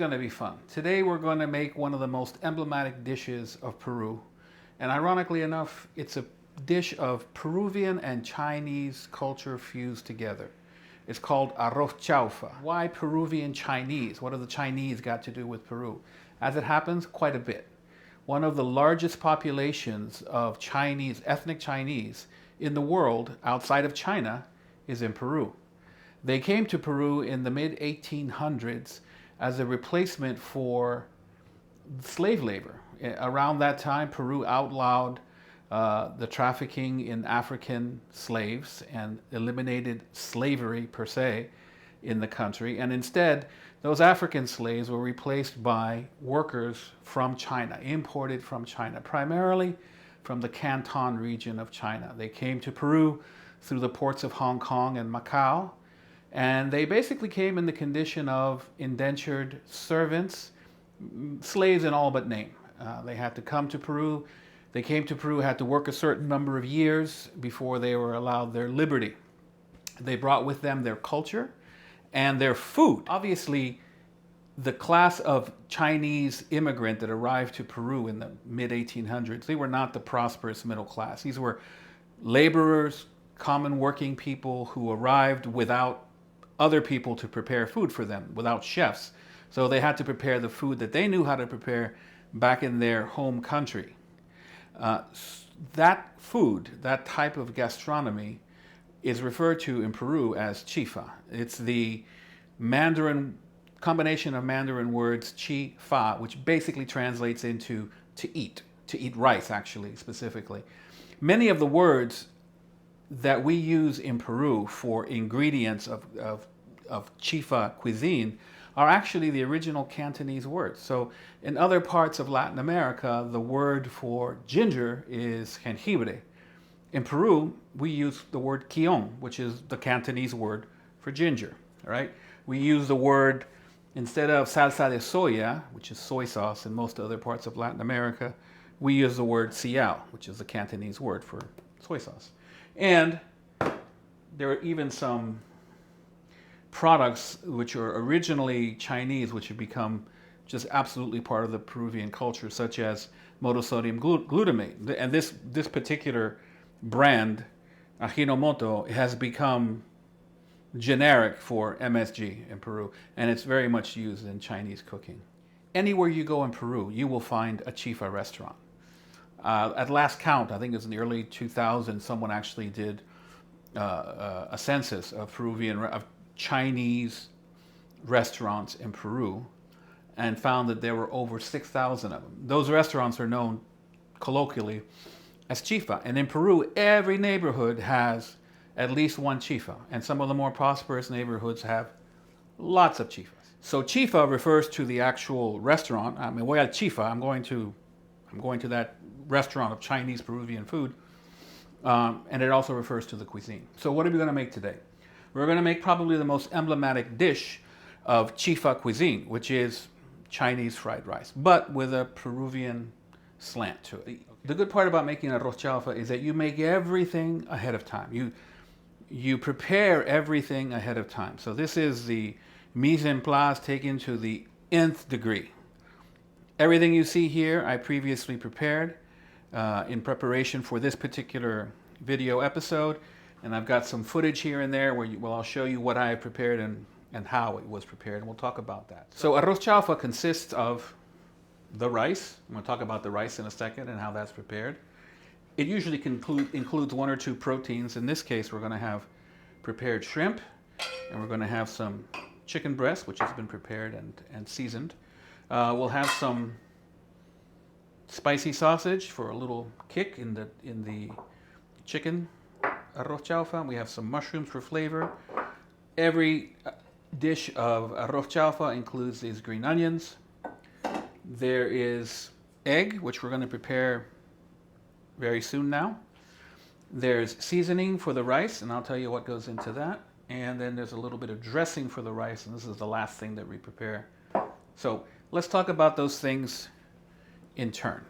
going to be fun. Today we're going to make one of the most emblematic dishes of Peru. And ironically enough, it's a dish of Peruvian and Chinese culture fused together. It's called Arroz Chaufa. Why Peruvian Chinese? What have the Chinese got to do with Peru? As it happens, quite a bit. One of the largest populations of Chinese, ethnic Chinese in the world outside of China is in Peru. They came to Peru in the mid-1800s as a replacement for slave labor. Around that time, Peru outlawed the trafficking in African slaves and eliminated slavery per se in the country. And instead, those African slaves were replaced by workers from China, imported from China, primarily from the Canton region of China. They came to Peru through the ports of Hong Kong and Macau, and they basically came in the condition of indentured servants, slaves in all but name. They had to come to Peru. They came to Peru, had to work a certain number of years before they were allowed their liberty. They brought with them their culture and their food. Obviously, the class of Chinese immigrant that arrived to Peru in the mid-1800s, they were not the prosperous middle class. These were laborers, common working people who arrived without other people to prepare food for them, without chefs. So they had to prepare the food that they knew how to prepare back in their home country. That food, that type of gastronomy, is referred to in Peru as chifa. It's the Mandarin combination of Mandarin words chifa, which basically translates into to eat rice, actually, specifically. Many of the words that we use in Peru for ingredients of chifa cuisine are actually the original Cantonese words. So in other parts of Latin America, the word for ginger is jengibre. In Peru, we use the word quion, which is the Cantonese word for ginger, right? We use the word, instead of salsa de soya, which is soy sauce in most other parts of Latin America, we use the word siao, which is the Cantonese word for soy sauce. And there are even some products which are originally Chinese, which have become just absolutely part of the Peruvian culture, such as monosodium glutamate. And this particular brand, Ajinomoto, has become generic for MSG in Peru, and it's very much used in Chinese cooking. Anywhere you go in Peru, you will find a chifa restaurant. At last count, I think it was in the early 2000s, someone actually did a census of Chinese restaurants in Peru and found that there were over 6,000 of them. Those restaurants are known colloquially as chifa. And in Peru, every neighborhood has at least one chifa. And some of the more prosperous neighborhoods have lots of chifas. So chifa refers to the actual restaurant. I mean, voy al chifa. I'm going to that restaurant of Chinese Peruvian food. And it also refers to the cuisine. So what are we going to make today? We're going to make probably the most emblematic dish of chifa cuisine, which is Chinese fried rice, but with a Peruvian slant to it. The good part about making arroz chaufa is that you make everything ahead of time. You prepare everything ahead of time. So this is the mise en place taken to the nth degree. Everything you see here, I previously prepared in preparation for this particular video episode. And I've got some footage here and there where I'll show you what I prepared and how it was prepared, and we'll talk about that. So arroz chaufa consists of the rice. I'm going to talk about the rice in a second and how that's prepared. It usually includes one or two proteins. In this case, we're going to have prepared shrimp, and we're going to have some chicken breast, which has been prepared and seasoned. We'll have some spicy sausage for a little kick in the chicken arroz chaufa. We have some mushrooms for flavor. Every dish of arroz chaufa includes these green onions. There is egg, which we're going to prepare very soon now. There's seasoning for the rice, and I'll tell you what goes into that. And then there's a little bit of dressing for the rice, and this is the last thing that we prepare. So let's talk about those things in turn.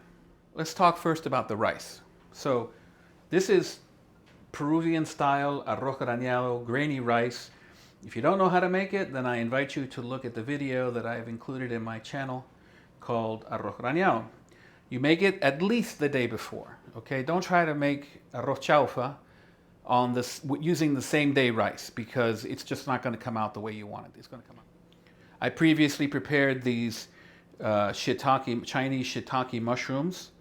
Let's talk first about the rice. So this is Peruvian-style arroz graneado, grainy rice. If you don't know how to make it, then I invite you to look at the video that I've included in my channel called Arroz Graneado. You make it at least the day before, okay? Don't try to make arroz chaufa on this using the same day rice, because it's just not going to come out the way you want it. It's going to come out. I previously prepared these shiitake, Chinese shiitake mushrooms,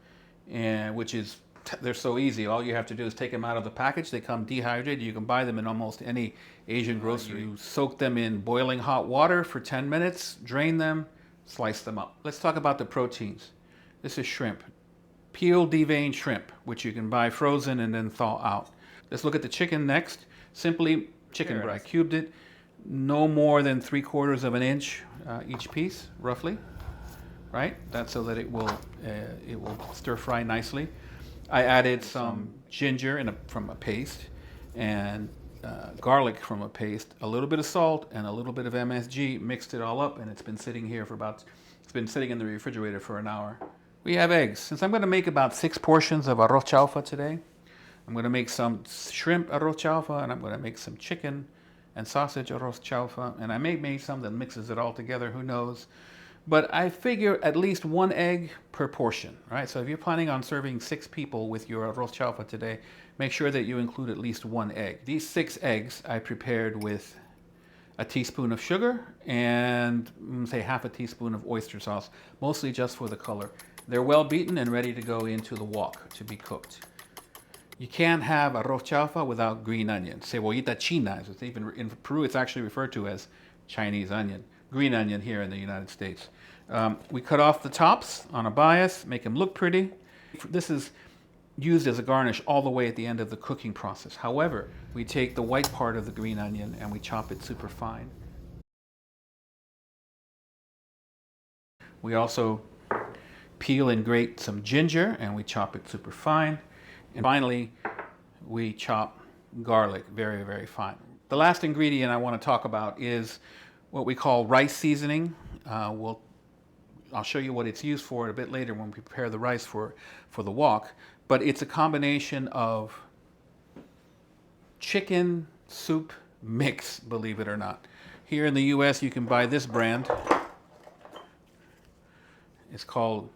and they're so easy. All you have to do is take them out of the package. They come dehydrated. You can buy them in almost any Asian grocery. You soak them in boiling hot water for 10 minutes, drain them, slice them up. Let's talk about the proteins. This is shrimp, peeled deveined shrimp, which you can buy frozen and then thaw out. Let's look at the chicken next. Simply chicken breast. I cubed it, no more than 3/4 of an inch each piece, roughly. Right? That's so that it will stir fry nicely. I added some ginger from a paste, and garlic from a paste, a little bit of salt, and a little bit of MSG. Mixed it all up, and it's been sitting here it's been sitting in the refrigerator for an hour. We have eggs. Since I'm going to make about 6 portions of arroz chaufa today, I'm going to make some shrimp arroz chaufa, and I'm going to make some chicken and sausage arroz chaufa, and I may make some that mixes it all together, who knows. But I figure at least 1 egg per portion, right? So if you're planning on serving 6 people with your arroz chaufa today, make sure that you include at least 1 egg. These 6 eggs I prepared with a teaspoon of sugar and say half a teaspoon of oyster sauce, mostly just for the color. They're well beaten and ready to go into the wok to be cooked. You can't have arroz chaufa without green onion. Cebollita china. Even in Peru, it's actually referred to as Chinese onion. Green onion here in the United States. We cut off the tops on a bias, make them look pretty. This is used as a garnish all the way at the end of the cooking process. However, we take the white part of the green onion and we chop it super fine. We also peel and grate some ginger and we chop it super fine. And finally, we chop garlic very, very fine. The last ingredient I want to talk about is what we call rice seasoning. I'll show you what it's used for a bit later when we prepare the rice for the wok. But it's a combination of chicken soup mix, believe it or not. Here in the US, you can buy this brand. It's called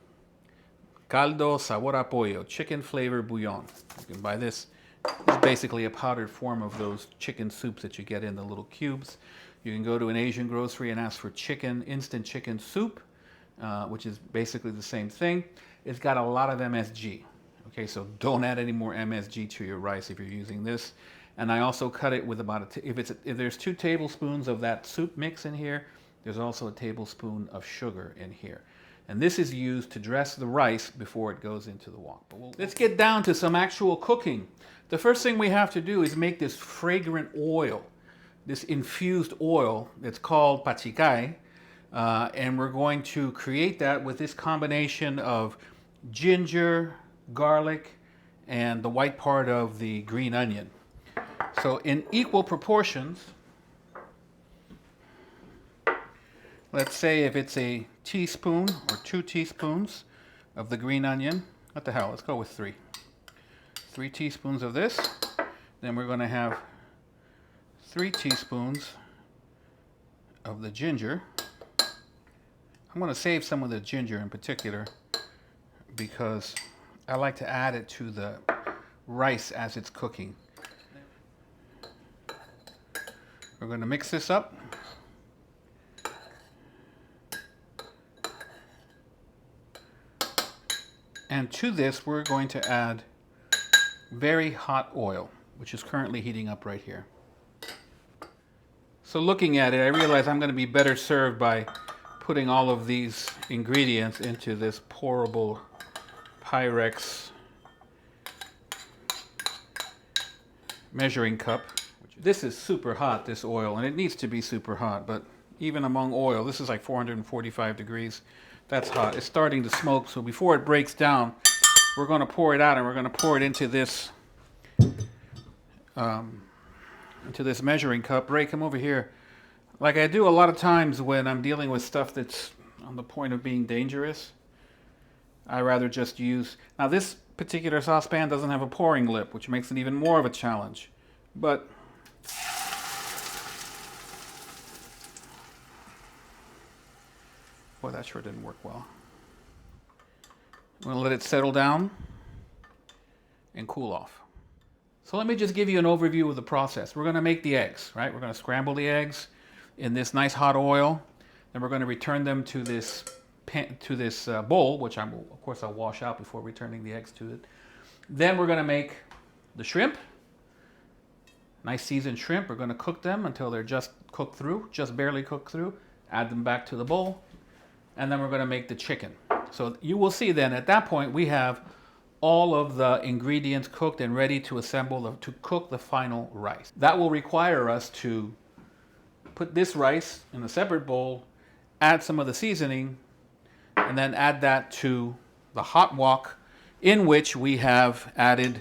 Caldo Sabor a Pollo, chicken flavor bouillon. You can buy this. It's basically a powdered form of those chicken soups that you get in the little cubes. You can go to an Asian grocery and ask for instant chicken soup, which is basically the same thing. It's got a lot of MSG. Okay, so don't add any more MSG to your rice if you're using this. And I also cut it with about if there's 2 tablespoons of that soup mix in here, there's also a tablespoon of sugar in here. And this is used to dress the rice before it goes into the wok. But let's get down to some actual cooking. The first thing we have to do is make this fragrant oil, this infused oil that's called pachicay. And we're going to create that with this combination of ginger, garlic, and the white part of the green onion. So in equal proportions, let's say if it's a teaspoon or 2 teaspoons of the green onion, what the hell, let's go with 3. 3 teaspoons of this. Then we're going to have 3 teaspoons of the ginger. I'm going to save some of the ginger in particular because I like to add it to the rice as it's cooking. We're going to mix this up. And to this, we're going to add very hot oil, which is currently heating up right here. So looking at it, I realize I'm going to be better served by putting all of these ingredients into this pourable Pyrex measuring cup. This is super hot, this oil, and it needs to be super hot, but even among oil, this is like 445 degrees. That's hot. It's starting to smoke, so before it breaks down, we're going to pour it out and we're going to pour it into this measuring cup. Ray, come over here. Like I do a lot of times when I'm dealing with stuff that's on the point of being dangerous, I rather just use... Now this particular saucepan doesn't have a pouring lip, which makes it even more of a challenge. But Boy, that sure didn't work well. I'm going to let it settle down and cool off. So let me just give you an overview of the process. We're going to make the eggs, right? We're going to scramble the eggs in this nice hot oil. Then we're going to return them to this bowl, which of course I'll wash out before returning the eggs to it. Then we're going to make the shrimp. Nice seasoned shrimp. We're going to cook them until they're just cooked through, just barely cooked through. Add them back to the bowl. And then we're going to make the chicken. So you will see then at that point we have all of the ingredients cooked and ready to assemble, to cook the final rice. That will require us to put this rice in a separate bowl, add some of the seasoning, and then add that to the hot wok in which we have added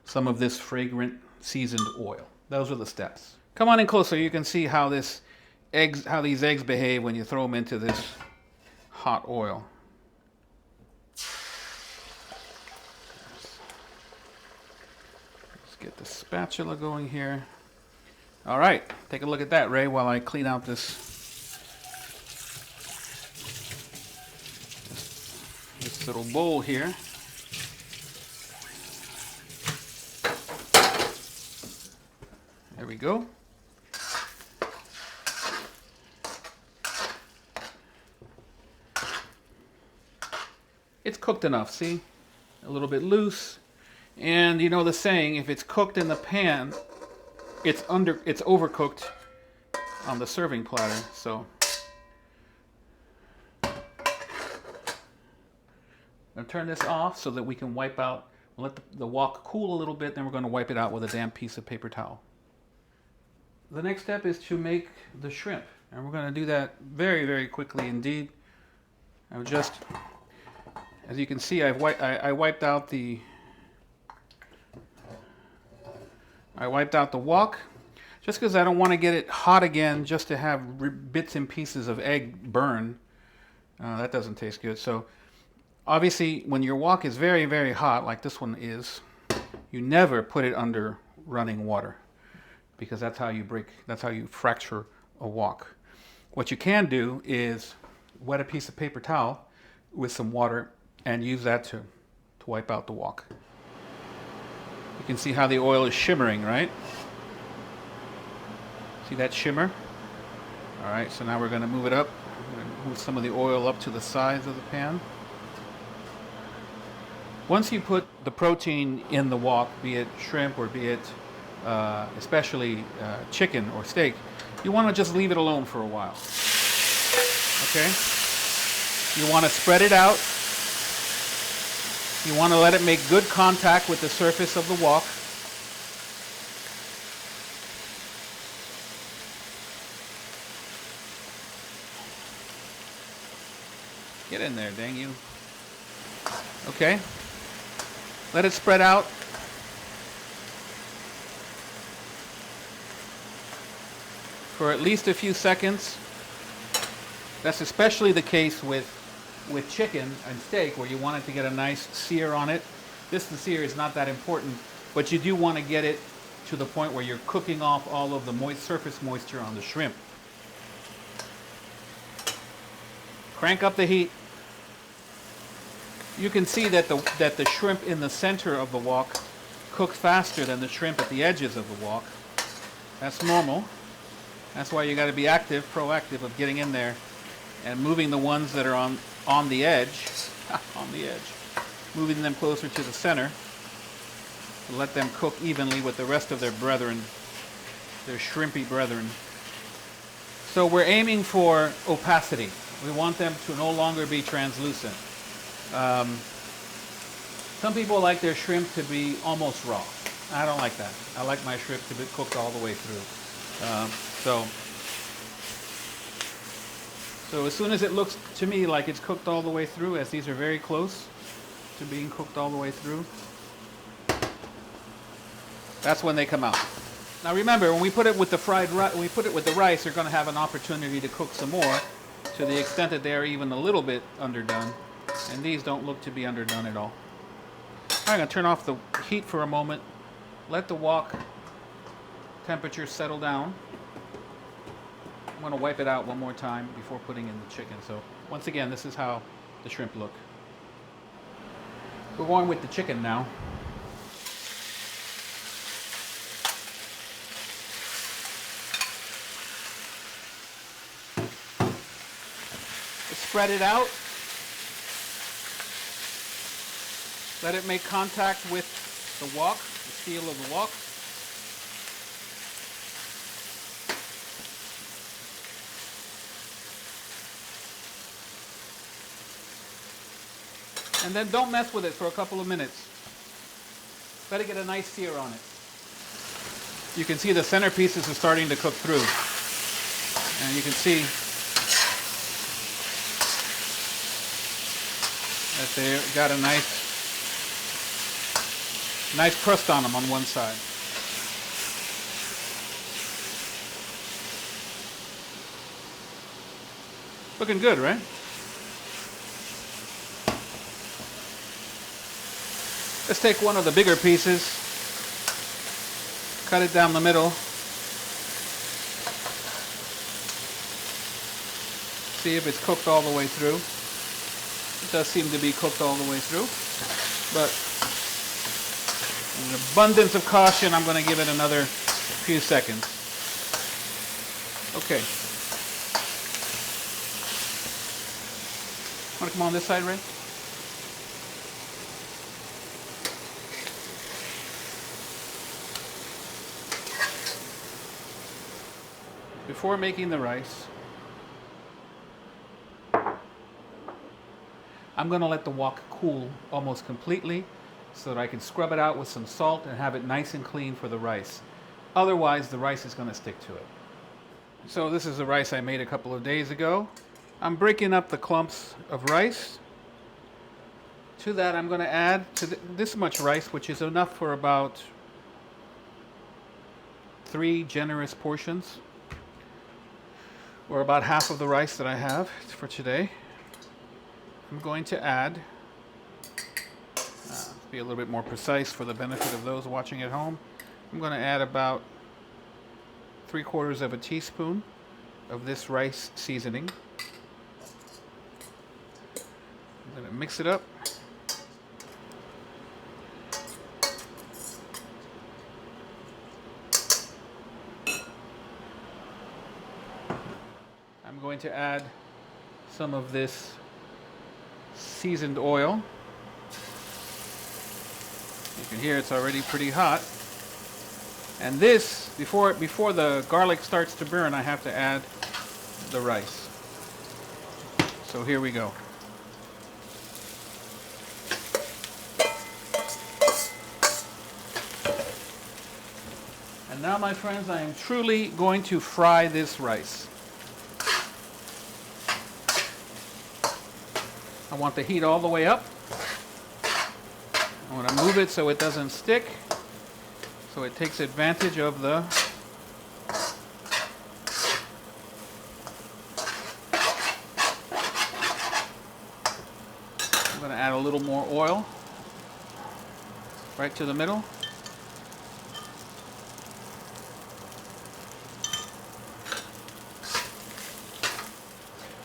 some of this fragrant seasoned oil. Those are the steps. Come on in closer. You can see how these eggs behave when you throw them into this hot oil. Let's get the spatula going here. All right, take a look at that, Ray, while I clean out this little bowl here. There we go. It's cooked enough, see? A little bit loose. And you know the saying, if it's cooked in the pan, it's overcooked on the serving platter. So I'm gonna turn this off so that we can wipe out, let the wok cool a little bit, then we're gonna wipe it out with a damp piece of paper towel. The next step is to make the shrimp, and we're going to do that very, very quickly indeed. I've just, as you can see, I wiped out the wok, just because I don't want to get it hot again, just to have bits and pieces of egg burn. That doesn't taste good. So obviously, when your wok is very, very hot, like this one is, you never put it under running water, because that's how you fracture a wok. What you can do is wet a piece of paper towel with some water and use that to wipe out the wok. You can see how the oil is shimmering, right? See that shimmer? All right, so now we're going to move it up. We're going to move some of the oil up to the sides of the pan. Once you put the protein in the wok, be it shrimp or be it especially chicken or steak, you want to just leave it alone for a while. Okay? You want to spread it out. You want to let it make good contact with the surface of the wok. Get in there, dang you. Okay? Let it spread out. For at least a few seconds. That's especially the case with chicken and steak, where you want it to get a nice sear on it. The sear is not that important, but you do want to get it to the point where you're cooking off all of the surface moisture on the shrimp. Crank up the heat. You can see that the shrimp in the center of the wok cooks faster than the shrimp at the edges of the wok. That's normal. That's why you got to be proactive of getting in there and moving the ones that are on the edge, moving them closer to the center to let them cook evenly with the rest of their brethren, their shrimpy brethren. So we're aiming for opacity. We want them to no longer be translucent. Some people like their shrimp to be almost raw. I don't like that. I like my shrimp to be cooked all the way through. So as soon as it looks to me like it's cooked all the way through, as these are very close to being cooked all the way through, that's when they come out. Now remember, when we put it with the rice, they're going to have an opportunity to cook some more, to the extent that they are even a little bit underdone. And these don't look to be underdone at all. I'm going to turn off the heat for a moment, let the wok temperature settle down. I'm going to wipe it out one more time before putting in the chicken. So Once again, this is how the shrimp look. We're going with the chicken now. Spread it out. Let it make contact with the wok, the steel of the wok. And then don't mess with it for a couple of minutes. Let it get a nice sear on it. You can see the center pieces are starting to cook through. And you can see that they got a nice crust on them on one side. Looking good, right? Let's take one of the bigger pieces, cut it down the middle. See if it's cooked all the way through. It does seem to be cooked all the way through, but in an abundance of caution, I'm going to give it another few seconds. Okay. Want to come on this side, Ray? Before making the rice, I'm going to let the wok cool almost completely so that I can scrub it out with some salt and have it nice and clean for the rice. Otherwise, the rice is going to stick to it. So this is the rice I made a couple of days ago. I'm breaking up the clumps of rice. To that, I'm going to add this much rice, which is enough for about 3 generous portions, or about half of the rice that I have for today. I'm going to add, to be a little bit more precise for the benefit of those watching at home, I'm going to add about 3/4 of a teaspoon of this rice seasoning. I'm going to mix it up. I'm going to add some of this seasoned oil. You can hear it's already pretty hot. And this, before the garlic starts to burn, I have to add the rice. So here we go. And now, my friends, I am truly going to fry this rice. I want the heat all the way up. I want to move it so it doesn't stick, so it takes advantage of the I'm going to add a little more oil right to the middle.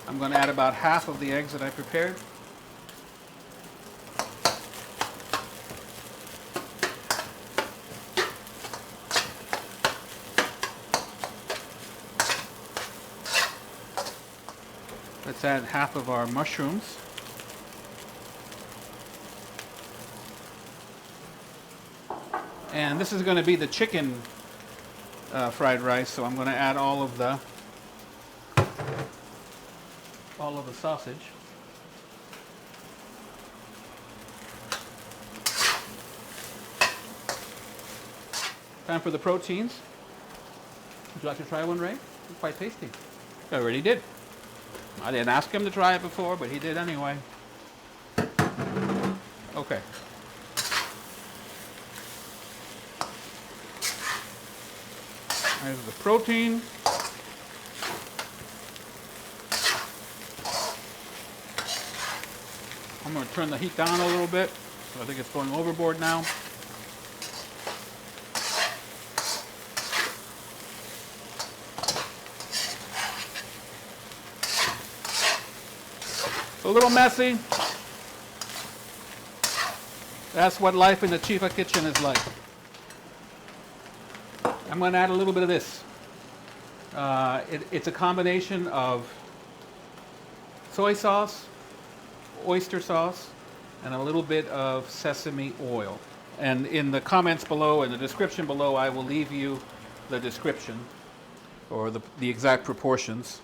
I'm going to add about half of the eggs that I prepared. Let's add half of our mushrooms. And this is going to be the chicken fried rice, so I'm going to add all of the sausage. Time for the proteins. Would you like to try one, Ray? It's quite tasty. I already did. I didn't ask him to try it before, but he did anyway. Okay. There's the protein. I'm going to turn the heat down a little bit. So I think it's going overboard now. A little messy. That's what life in the chifa kitchen is like. I'm going to add a little bit of this. It's a combination of soy sauce, oyster sauce, and a little bit of sesame oil. And in the comments below, in the description below, I will leave you the description or the exact proportions.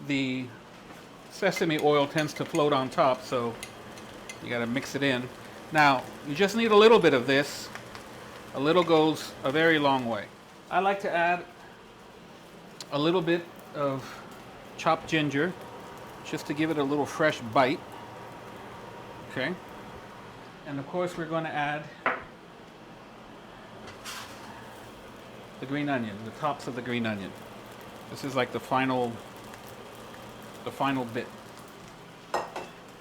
The sesame oil tends to float on top, so you got to mix it in. Now, you just need a little bit of this. A little goes a very long way. I like to add a little bit of chopped ginger just to give it a little fresh bite. Okay. And of course we're going to add the green onion, the tops of the green onion. This is like the final bit.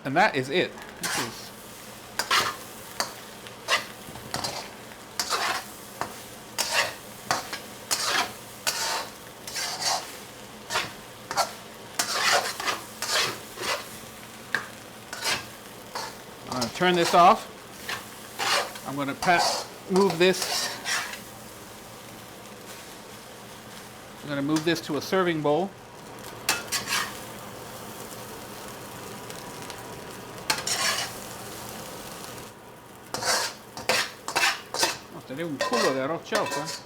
And that is it. This is I'm going to turn this off. I'm going to move this. I'm going to move this to a serving bowl. Tener un cubo de arroz chaufa.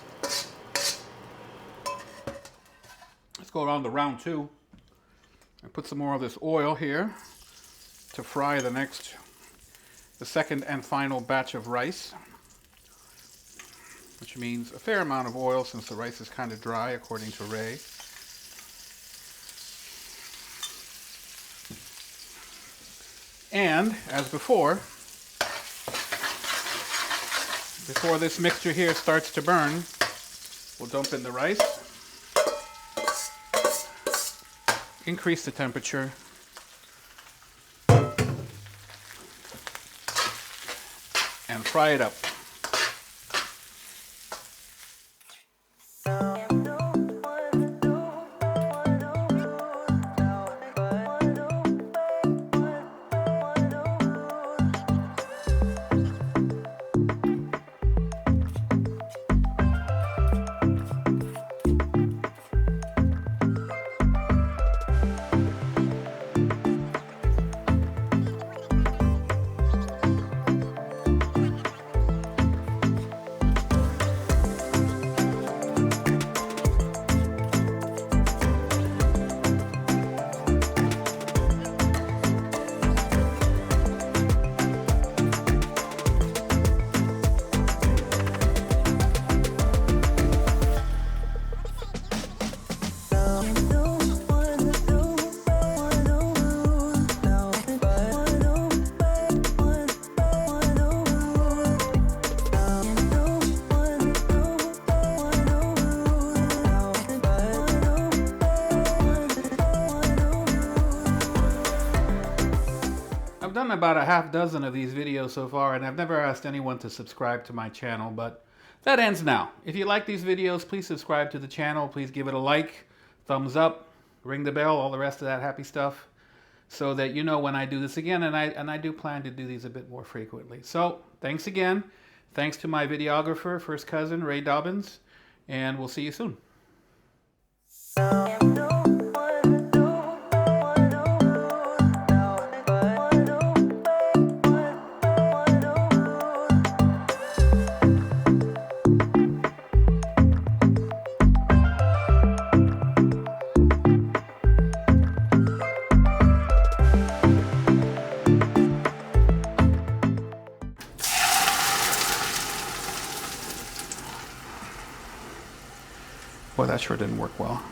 Let's go around the round two and put some more of this oil here to fry the second and final batch of rice, which means a fair amount of oil since the rice is kind of dry according to Ray. And as before this mixture here starts to burn, we'll dump in the rice, increase the temperature, and fry it up. I've done about a half dozen of these videos so far, and I've never asked anyone to subscribe to my channel, but that ends now. If you like these videos, please subscribe to the channel. Please give it a like, thumbs up, ring the bell, all the rest of that happy stuff, so that you know when I do this again, and I do plan to do these a bit more frequently. So, thanks again. Thanks to my videographer, first cousin, Ray Dobbins, and we'll see you soon. Boy, that sure didn't work well.